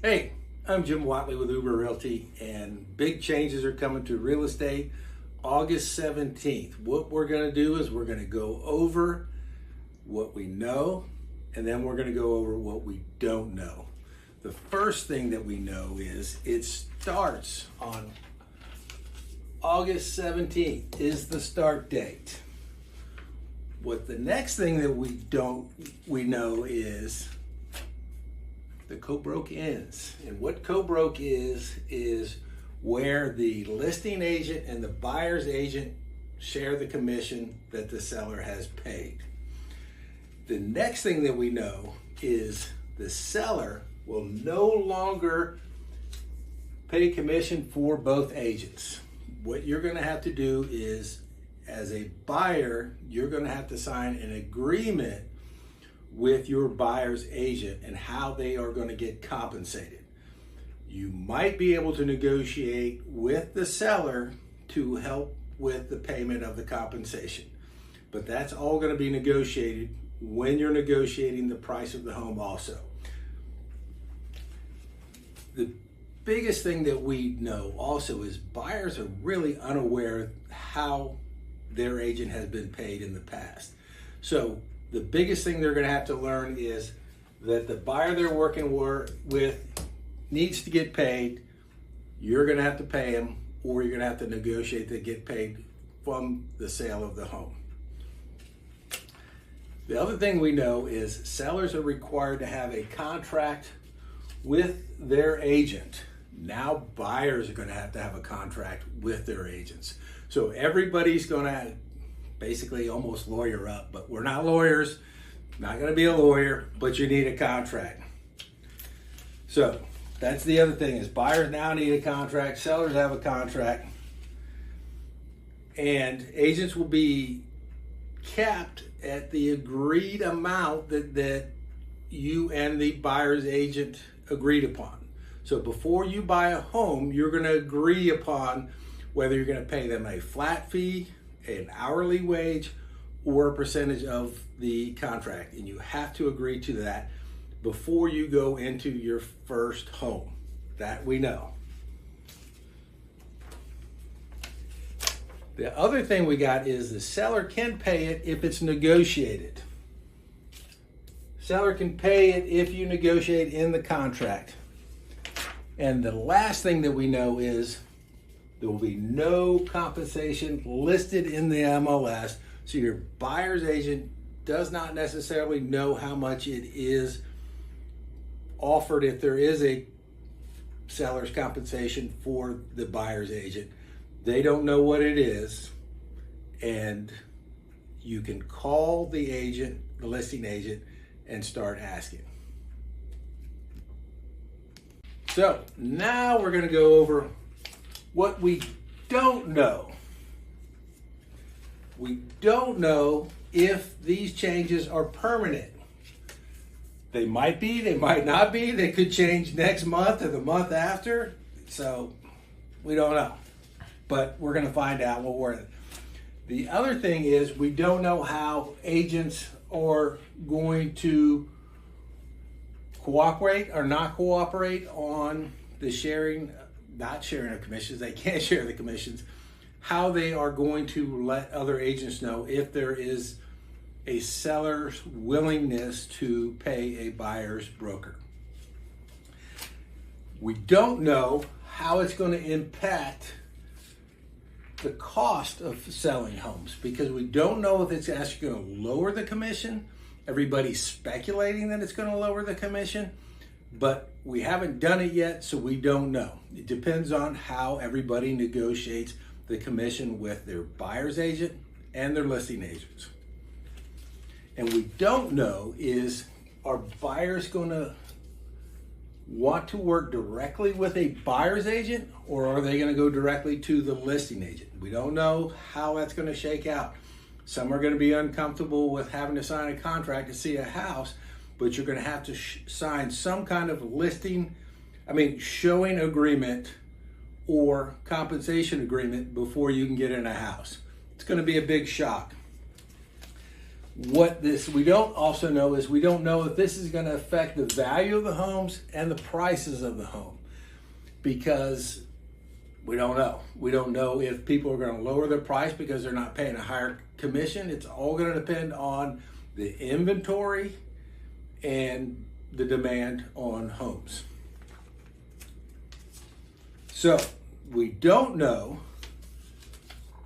Hey, I'm Jim Watley with Uber Realty, and big changes are coming to real estate August 17th. What we're going to do is we're going to go over what we know, and then we're going to go over what we don't know. The first thing that we know is it starts on August 17th is the start date. What the next thing that we know is the co-broke ends. And what co-broke is where the listing agent and the buyer's agent share the commission that the seller has paid. The next thing that we know is the seller will no longer pay commission for both agents. What you're going to have to do is, as a buyer, you're going to have to sign an agreement with your buyer's agent and how they are going to get compensated. You might be able to negotiate with the seller to help with the payment of the compensation, but that's all going to be negotiated when you're negotiating the price of the home also. The biggest thing that we know also is buyers are really unaware how their agent has been paid in the past. So the biggest thing they're going to have to learn is that the buyer they're working with needs to get paid. You're going to have to pay them, or you're going to have to negotiate to get paid from the sale of the home. The other thing we know is sellers are required to have a contract with their agent. Now buyers are going to have a contract with their agents. So everybody's going to basically almost lawyer up, but we're not lawyers, not going to be a lawyer, but you need a contract. So that's the other thing is buyers now need a contract, sellers have a contract, and agents will be capped at the agreed amount that you and the buyer's agent agreed upon. So before you buy a home, you're going to agree upon whether you're going to pay them a flat fee, an hourly wage, or a percentage of the contract. And you have to agree to that before you go into your first home. That we know. The other thing we got is the seller can pay it if it's negotiated. Seller can pay it if you negotiate in the contract. And the last thing that we know is there will be no compensation listed in the MLS, so your buyer's agent does not necessarily know how much it is offered if there is a seller's compensation for the buyer's agent. They don't know what it is, and you can call the agent, the listing agent, and start asking. So now we're going to go over what we don't know. We don't know if these changes are permanent. They might be, they might not be. They could change next month or the month after. So we don't know. But we're going to find out what we're in. The other thing is we don't know how agents are going to cooperate or not cooperate on the not sharing of commissions. They can't share the commissions. How they are going to let other agents know if there is a seller's willingness to pay a buyer's broker. We don't know how it's going to impact the cost of selling homes because we don't know if it's actually going to lower the commission. Everybody's speculating that it's going to lower the commission, but we haven't done it yet, so we don't know. It depends on how everybody negotiates the commission with their buyer's agent and their listing agents. And we don't know is, are buyers going to want to work directly with a buyer's agent, or are they going to go directly to the listing agent? We don't know how that's going to shake out. Some are going to be uncomfortable with having to sign a contract to see a house, but you're going to have to sign some kind of showing agreement or compensation agreement before you can get in a house. It's going to be a big shock. what this we don't also know is we don't know if this is going to affect the value of the homes and the prices of the home, because we don't know. We don't know if people are going to lower their price because they're not paying a higher commission. It's all going to depend on the inventory and the demand on homes. So we don't know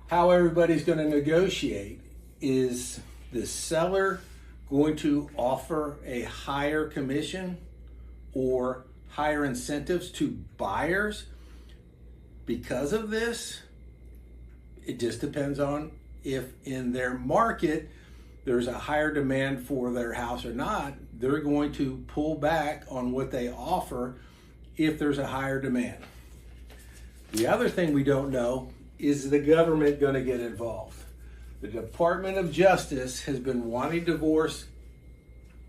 how everybody's going to negotiate. Is the seller going to offer a higher commission or higher incentives to buyers because of this? It just depends on if in their market there's a higher demand for their house or not. They're going to pull back on what they offer if there's a higher demand. The other thing we don't know is the government going to get involved. The Department of Justice has been wanting to divorce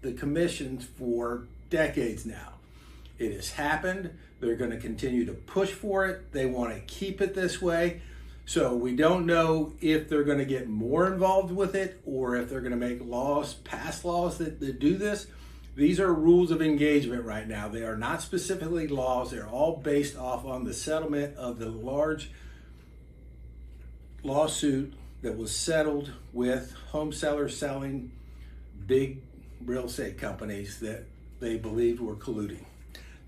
the commissions for decades now. It has happened. They're going to continue to push for it. They want to keep it this way. So we don't know if they're going to get more involved with it or if they're going to make laws, pass laws that do this. These are rules of engagement right now. They are not specifically laws. They're all based off on the settlement of the large lawsuit that was settled with home sellers selling big real estate companies that they believed were colluding.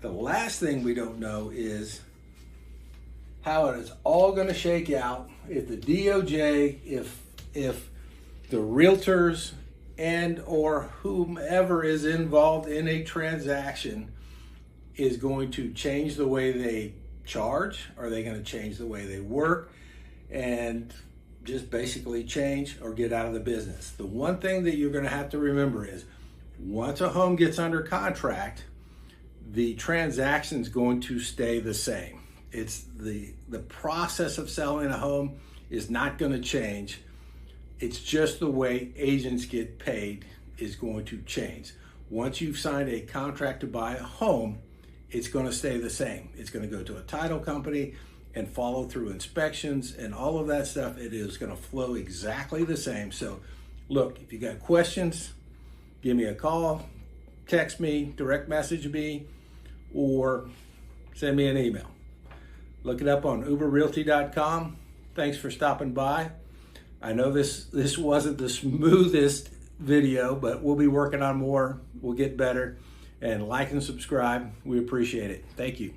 The last thing we don't know is how it is all going to shake out, if the DOJ, if the realtors and or whomever is involved in a transaction is going to change the way they charge. Are they going to change the way they work and just basically change or get out of the business? The one thing that you're going to have to remember is once a home gets under contract, the transaction is going to stay the same. It's the process of selling a home is not going to change. It's just the way agents get paid is going to change. Once you've signed a contract to buy a home, it's going to stay the same. It's going to go to a title company and follow through inspections and all of that stuff. It is going to flow exactly the same. So look, if you got questions, give me a call, text me, direct message me, or send me an email. Look it up on uberrealty.com. Thanks for stopping by. I know this wasn't the smoothest video, but we'll be working on more. We'll get better. And like and subscribe. We appreciate it. Thank you.